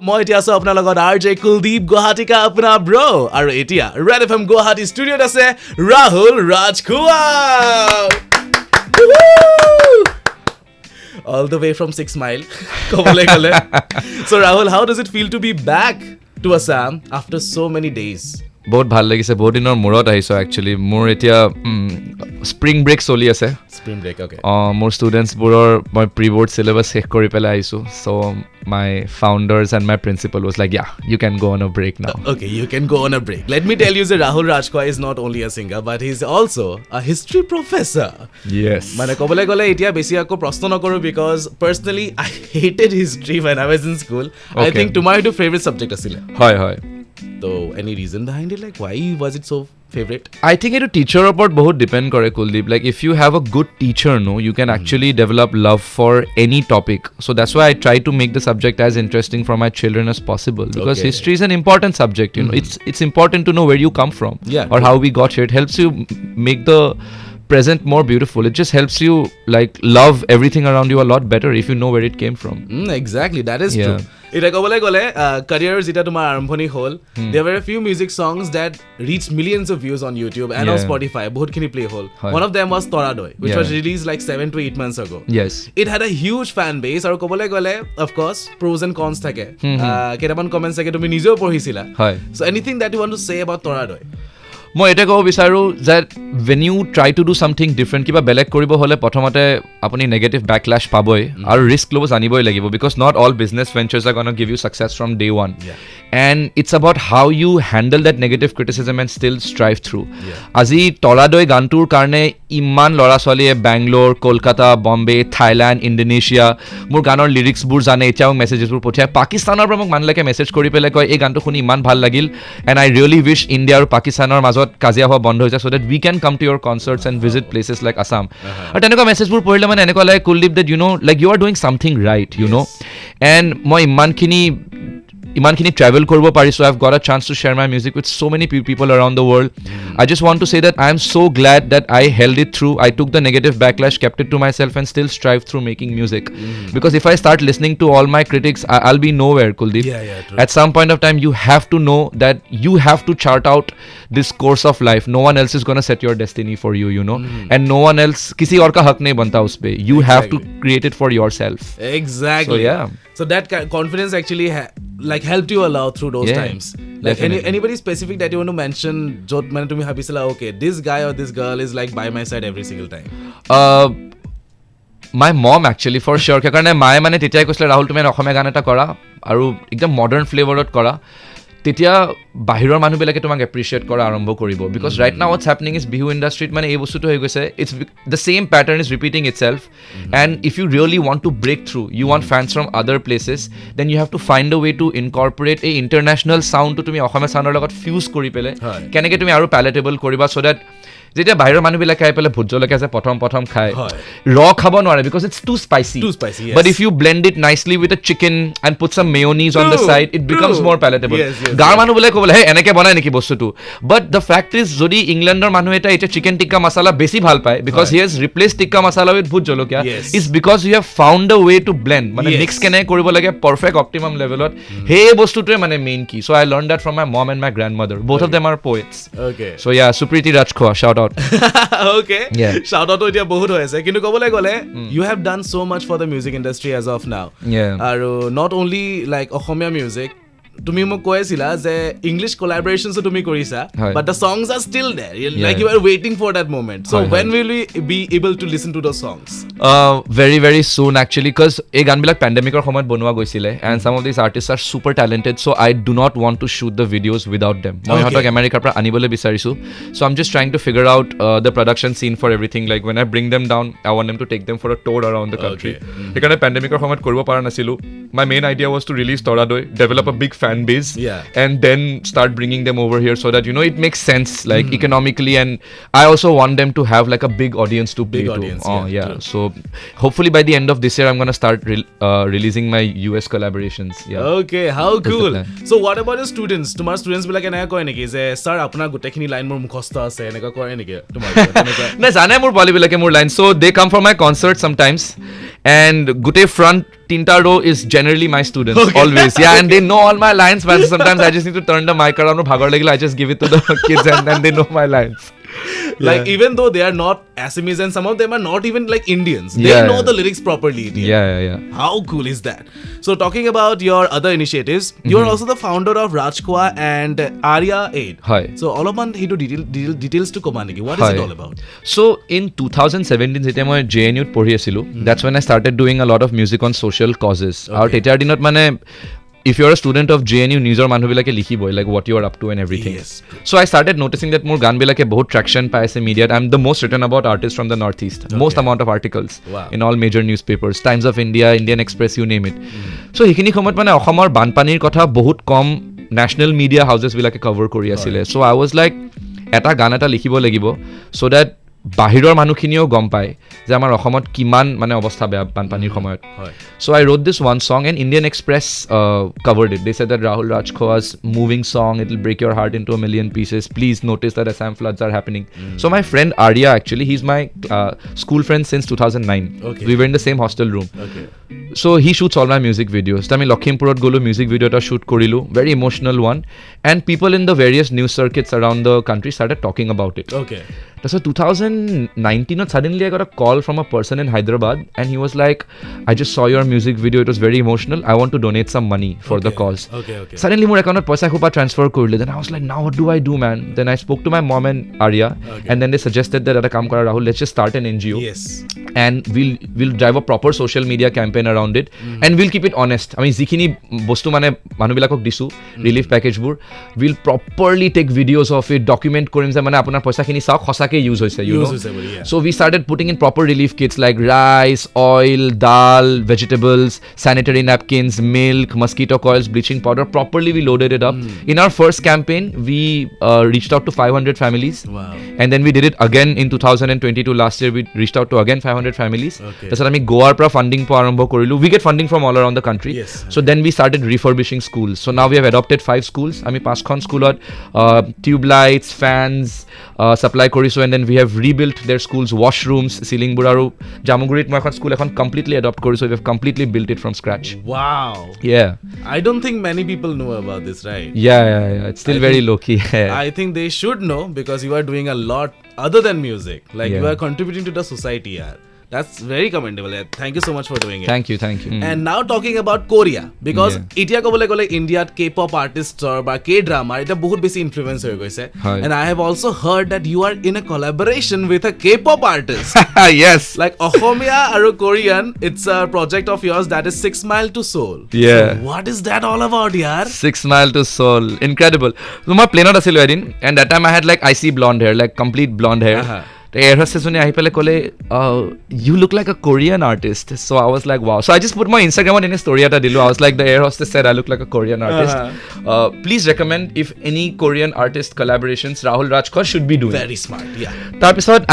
মই এতিয়া আছো আপোনাৰ লগত RJ Kuldeep Guwahati ka apna bro আৰু এতিয়া Red FM Guwahati studio আছে Rahul Rajkhowa all the way from Sixmile kobole gole so Rahul how does it feel to be back to Assam after so many days বহুত ভাল লাগিছে বহুত দিনৰ মূৰত আহিছো একচুয়ালি মোৰ এতিয়া স্প্ৰিং ব্ৰেক চলি আছে spring break okay মোৰ ষ্টুডেন্টস বোৰৰ মই প্ৰি বোৰ্ড সিলেবাস শেষ কৰি পেলাই আহিছো so my founders and my principal was like yeah you can go on a break now okay you can go on a break let me tell you that Rahul Rajkhowa is not only a singer but he's also a history professor yes মানে কবলে গলে এতিয়া বেছি আকো প্ৰশ্ন নকৰো because personally I hated history when I was in school I think তোমাৰ এইটো favorite subject আছিল হয় হয় so any reason behind it like why was it so favorite I think it teacher upon bahut depend kore Kuldeep like if you have a good teacher no you can actually develop love for any topic so that's why I try to make the subject as interesting for my children as possible because history is an important subject you know it's important to know where you come from or how we got here it helps you make the present more beautiful it just helps you like love everything around you a lot better if you know where it came from exactly that is true এটা কবলে গলে career যেটা তোমাৰ আৰম্ভণি হল there were a few music songs that reached millions of views on YouTube and on Spotify বহুতখিনি play hol one of them was Toradoi which was released like 7 to 8 months ago yes it had a huge fan base আৰু কবলে গলে of course pros and cons থাকে কেটামান comments থাকে তুমি নিজেও পঢ়িছিলা so anything that you want to say about Toradoi মই এটা কব বিচাৰো that when you try to do something different কিবা বেলেগ কৰিব হলে প্ৰথমতে আপুনি নেগেটিভ ব্যাকলাশ পাবই আৰু ৰিস্ক লব জানিবই লাগিব because not all business ventures are going to give you success from day one and it's about how you handle that negative criticism and still strive through আজি তৰাদৈ গানটোৰ কাৰণে ইমান লৰা ছোৱালীয়ে বেংগলোৰ কলকাতা বম্বে থাইল্যান্ড ইণ্ডোনেছিয়া মোৰ গানৰ লিৰিক্সবোৰ জানে এতিয়াও মেছেজেছবোৰ পঠিয়ায় পাকিস্তানৰ পৰা মোক মানুহলৈকে মেছেজ কৰি পেলাই কয় এই গানটো শুনি ইমান ভাল লাগিল and I really wish India আৰু পাকিস্তানৰ মাজত কাজিয়া হোৱা বন্ধ হৈ যায় so that we can come to your concerts and visit places like Assam আৰু তেনেকুৱা মেছেজবোৰ পঢ়িলে মানে এনেকুৱা লাগে Kuldeep that you know like you are doing something right you know and মই ইমানখিনি travel কৰিব পাৰিছো I've got a chance to share my music with so many people around the world I just want to say that I am so glad that I held it through I took the negative backlash kept it to myself and still strive through making music because if I start listening to all my critics I'll be nowhere Kuldeep at some point of time you have to know that you have to chart out this course of life no one else is going to set your destiny for you you know and no one else kisi aur ka hak nahi banta us pe you have to create it for yourself exactly so yeah so that confidence actually like helped you a lot through those times like anybody specific that you want to mention jot mane tumi bhabisila okay this guy or this girl is like by my side every single time my mom actually for sure karone mai mane tetiai koisle Rahul tumi Asamiya গান এটা কৰা আৰু একদম modern ফ্লেভাৰত কৰা তেতিয়া বাহিৰৰ মানুহবিলাকে তোমাক এপ্ৰিচিয়েট কৰা আৰম্ভ কৰিব because right now what's happening is Bihu ইণ্ডাষ্ট্ৰীত মানে এই বস্তুটো হৈ গৈছে it's the same pattern is repeating itself and if you really want to break through you want fans from other places then you have to find a way to incorporate a international sound to তুমি অসমীয়া সাউণ্ডৰ লগত fuse কৰি পেলে কেনেকৈ তুমি আৰু palatable কৰিবা so that যেতিয়া বাহিৰৰ মানুহবিলাক খাই পেলে ভোট জলকীয়া যে প্ৰথম খায় ৰ খাব নোৱাৰে because it's too spicy yes. But if you blend it nicely with a chicken and put some mayonnaise on the side it becomes more palatable গাঁৱৰ মানুহবিলাক ক'বলে হে এনেকে বনায় নেকি বস্তুটো but the fact is যদি ইংলেণ্ডৰ মানুহ এটা এটা চিকেন টিক্কা মছলা বেছি ভাল পায় because he has replaced tikka masala with vote জলকীয়া is because you have found a way to blend মানে মিক্স কেনে কৰিব লাগে perfect optimum levelত সেই বস্তুটোৱে মানে মেইন কি so I learned that from my mom and my grandmother both of them are poets so yeah Supriti Rajkhowa shout out okay shout out to dia bahut hoise kintu kobole gole you have done so much for the music industry as of now aru not only like Ohomia music তুমি মোক কৈছিলা যে English কোলাবৰেশনস তুমি কৰিছা but the songs are still there like you are waiting for that moment so when will we be able to listen to those songs very very soon actually because এই গানবিলাক pandemic সময়ত বনোৱা গৈছিলে and some of these artists are super talented so I do not want to shoot the videos without them মই হতক আমেৰিকাৰ পৰা আনিবলৈ বিচাৰিছো so I'm just trying to figure out the production scene for everything like when I bring them down I want them to take them for a tour around the country সেইকাৰণে pandemic সময়ত কৰিব পৰা নাছিলো my main idea was to release Toradoi develop a big fan base and then start bringing them over here so that you know it makes sense like economically and I also want them to have like a big audience to play to so hopefully by the end of this year I'm going to start releasing my US collaborations okay how cool so what about the students tomar students bilake enaka koy neki je sir apna gotekhini line mor mukhasta ase enaka koy neki tomar na jane mor boli bilake mor line so they come for my concert sometimes And Gute front tinta row is generally my students, always. Yeah, and they know all my lines, man. Sometimes I just need to turn the mic around, I just give it to the kids and then they know my lines. Like, even though they are not Assamese and some of them are not even like Indians, they know the lyrics properly. Yeah. How cool is that? So, talking about your other initiatives, you are also the founder of Rajkhowa and Arya Aid. Hi. So, all of man hitu details to komaniki. What is it all about? So, in 2017, যেতিয়া মই JNU পঢ়ি আছিলো, that's when I started doing a lot of music on social causes. আৰু তেতিয়াৰ দিনত মানে if you're a student of JNU, নিজৰ মানুহবিলাকে লিখিবই like what you are up to and everything. Yes. So I started noticing that মোৰ গানবিলাকে বহুত traction পাইছে media. I'm the most written about artist from the Northeast. Most amount of articles in all major newspapers, Times of India, Indian Express, you name it. So সেইখিনি সময়ত মানে অসমৰ বানপানীৰ কথা বহুত কম national media houses বিলাকে cover কৰি আছিলে. So I was like এটা গান এটা লিখিব লাগিব so that বাহিৰৰ মানুহখিনিও গম পায় যে আমাৰ অসমত কিমান মানে অৱস্থা বেয়া বানপানীৰ সময়ত. So I wrote this one song and Indian Express covered it. They said that Rahul Rajkhowa's moving song, it'll break your heart into a million pieces. Please notice that Assam floods are happening. So my friend Arya, actually, he's my school friend since 2009. We were in the same hostel room. So he shoots all my music videos. আমি লখিমপুৰত গ'লো, music video এটা shoot কৰিলো, very emotional one, and people in the various news circuits around the country started talking about it. So 2019, suddenly I got a call from a person in Hyderabad and he was like, I just saw your music video, it was very emotional, I want to donate some money for the cause. Suddenly my account paisa khupa transfer korle. Then I was like, now what do I do, man? Then I spoke to my mom and Arya and then they suggested that at a kam kara Rahul, let's just start an NGO. And we'll drive a proper social media campaign around it and we'll keep it honest. I mean, jikhini bostu mane manu bilakok disu relief package bur, we'll properly take videos of it, document korim je mane apunar paisa khini saok khosake use hoise, you know. So we started putting in proper relief kits like rice, oil, dal, vegetables, sanitary napkins, milk, mosquito coils, bleaching powder. Properly we loaded it up. In our first campaign, we reached out to 500 families. And then we did it again in 2022. Last year we reached out to again 500 families. That's what I mean. Goar pra funding po arambho korilu. We get funding from all around the country. So then we started refurbishing schools. So now we have adopted 5 schools. I mean, Paschon school tube lights, fans, supply koriso, and then we have rebuilt their schools, washrooms, ceiling buraru. Jamugurit my school ekhon completely adopt koriso. We have completely built it from scratch. Wow. Yeah. I don't think many people know about this, right? Yeah. It's still very low key. I think they should know because you are doing a lot other than music. Like you are contributing to the society. That's very commendable. Thank you so much for doing it. Thank you. And now talking about Korea, because India kobole gole India K-pop artists or K-drama eta bahut beshi influence hoye goise. And I have also heard that you are in a collaboration with a K-pop artist. Yes. Like Assamese aru Korean, it's a project of yours that is Sixmile to Seoul. Yeah. So what is that all about, yaar? Sixmile to Seoul. Incredible. So my plane asilo edin, and that time I had like icy blonde hair, like complete blonde hair. The air hostess when I kole, you look like a Korean artist. So I was like, wow. So I just put my Instagram on in a story at Adilu. I was like, the air hostess said I look like a Korean artist. Please recommend if any Korean artist collaborations Rahul Rajkhowa should be doing. Very smart, yeah.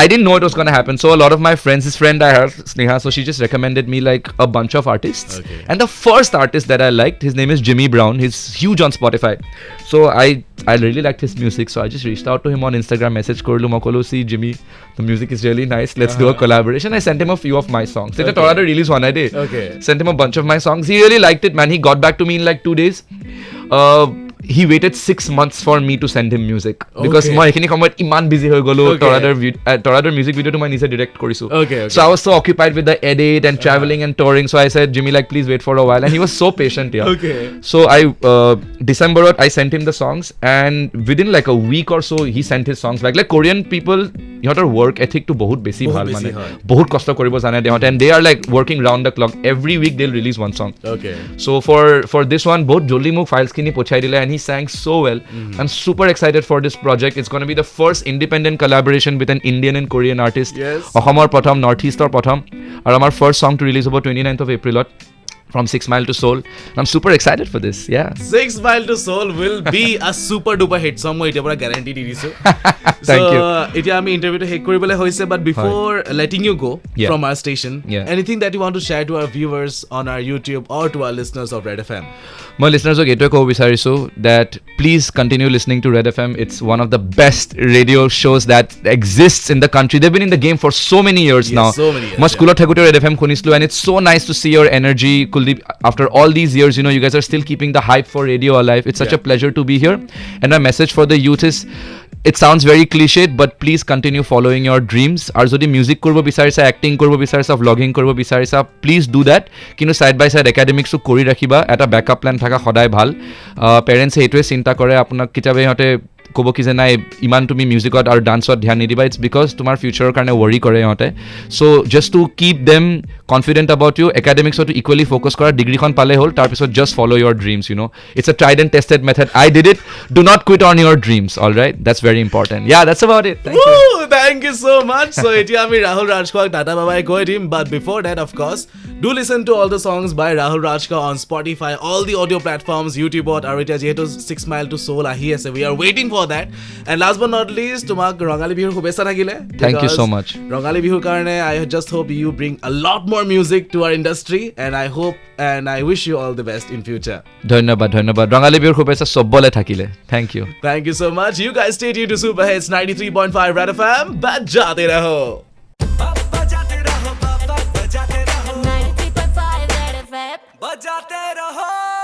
I didn't know it was going to happen. So a lot of my friends, this friend I have, Sneha, so she just recommended me like a bunch of artists. And the first artist that I liked, his name is Jimmy Brown. He's huge on Spotify. So I really liked his music. So I just reached out to him on Instagram, message korlu, makolo, see Jimmy, the music is really nice. Let's do a collaboration. I sent him a few of my songs. It's a Torado release one I did. Sent him a bunch of my songs. He really liked it, man. He got back to me in like 2 days. He waited 6 months for me to send him music because মই এখিনি সময়ত ইমান busy হৈ গলো Torador music video to মই নিজে direct কৰিছো. So I was so occupied with the edit and traveling and touring. So I said, Jimmy, like, please wait for a while. And he was so patient, yeah. So December I sent him the songs, and within like a week or so he sent his songs back. Like Korean people, ইহঁতৰ work ethic to বহুত বেছি ভাল মানে বহুত কষ্ট কৰিব জানে দেহতে, and they are like working round the clock. Every week they'll release one song. So for this one বহুত জলদি মোক files খিনি পঠাই দিলে, and he sang so well. I'm super excited for this project. It's going to be the first independent collaboration with an Indian and Korean artist. Ohomor prothom, Northeast or prothom. And our first song to release about 29th of April. from Sixmile to Seoul. And I'm super excited for this. Yeah. 6 Mile to Seoul will be a super duper hit song. Moi etia pura guarantee di disu. Thank you. Etia ami interview to hek koribole hoise, but before letting you go from our station, anything that you want to share to our viewers on our YouTube or to our listeners of Red FM? My listeners ok eto ko bisarisu that please continue listening to Red FM. It's one of the best radio shows that exists in the country. They've been in the game for so many years now. So many years. My school thakuto Red FM khunislu, and it's so nice to see your energy, Kuldeep. After all these years, you know, you guys are still keeping the hype for radio alive. It's such a pleasure to be here. And my message for the youth is, it sounds very cliched, but please continue following your dreams. Ar jodi music korbo bisarisa, acting korbo bisarisa, vlogging korbo bisarisa, please do that. Kinu side by side academics kori rakhiba, eta backup plan thaka khoday bhal. Parents eitwe chinta kore apunak kitabe hote ক'ব কি যে নাই ইমান তুমি মিউজিকত আৰু ডান্সত ধ্যান নিদিবা, its because তোমাৰ ফিউচাৰৰ কাৰণে ৱৰি কৰে ইহঁতে. So' just to keep them confident about you, একাডেমিক্সতো ইকুৱেলি ফ'কাছ কৰা, ডিগ্ৰীখন পালে হ'ল, তাৰপিছত just follow' your dreams, you know'. It's a tried and tested method. I did it. Do not quit on your dreams, all right? That's very important. Yeah, that's about it. Thank you so much. So এতিয়া আমি Rahul Rajkhowa Tata Bye Bye কৈ দিম, but before that, of course, do listen to all the songs by Rahul Rajkhowa on Spotify, all the audio platforms, YouTube, আৰু এতিয়া যিহেতু 6 Mile to Seoul আহি আছে, we are waiting for that. And last but not least, তোমাক ৰঙালী বিহুৰ শুভেচ্ছা থাকিলে. Thank you so much. Rongali বিহুৰ কাৰণে I just hope you bring a lot more music to our industry, and I hope and I wish you all the best in future. ধন্যবাদ, ধন্যবাদ. ৰঙালী বিহুৰ শুভেচ্ছা চবলে থাকিলে. Thank you. Thank you so much. You guys stay tuned to Super Hits 93.5 Red FM. बजाते रहो. बजाते रहो. 93.5 Red FM. बजाते रहो.